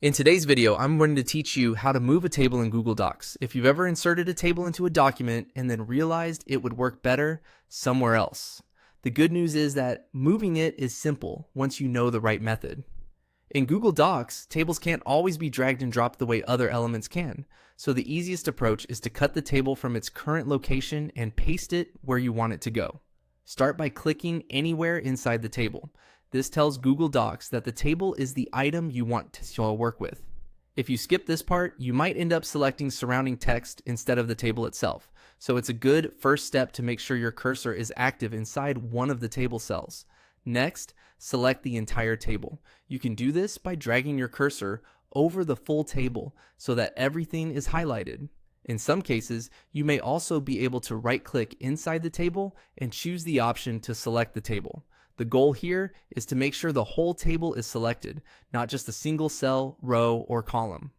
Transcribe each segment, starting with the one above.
In today's video, I'm going to teach you how to move a table in Google Docs. If you've ever inserted a table into a document and then realized it would work better somewhere else. The good news is that moving it is simple once you know the right method. In Google Docs, tables can't always be dragged and dropped the way other elements can. So the easiest approach is to cut the table from its current location and paste it where you want it to go. Start by clicking anywhere inside the table. This tells Google Docs that the table is the item you want to work with. If you skip this part, you might end up selecting surrounding text instead of the table itself. So it's a good first step to make sure your cursor is active inside one of the table cells. Next, select the entire table. You can do this by dragging your cursor over the full table so that everything is highlighted. In some cases, you may also be able to right-click inside the table and choose the option to select the table. The goal here is to make sure the whole table is selected, not just a single cell, row, or column.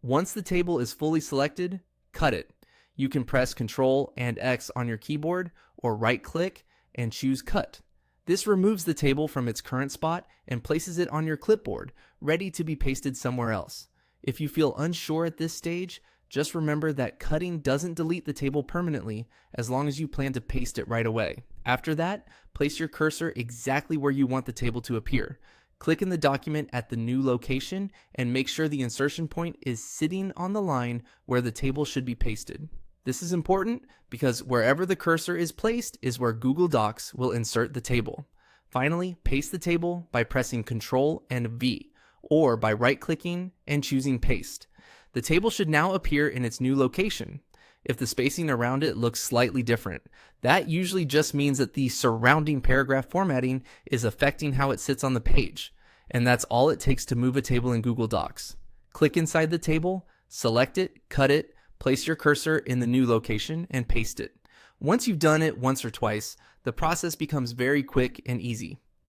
Once the table is fully selected, cut it. You can press Ctrl and X on your keyboard or right-click and choose Cut. This removes the table from its current spot and places it on your clipboard, ready to be pasted somewhere else. If you feel unsure at this stage, just remember that cutting doesn't delete the table permanently as long as you plan to paste it right away. After that, place your cursor exactly where you want the table to appear. Click in the document at the new location and make sure the insertion point is sitting on the line where the table should be pasted. This is important because wherever the cursor is placed is where Google Docs will insert the table. Finally, paste the table by pressing Ctrl and V, or by right-clicking and choosing Paste. The table should now appear in its new location. If the spacing around it looks slightly different, that usually just means that the surrounding paragraph formatting is affecting how it sits on the page. And that's all it takes to move a table in Google Docs. Click inside the table, select it, cut it, place your cursor in the new location, and paste it. Once you've done it once or twice, the process becomes very quick and easy.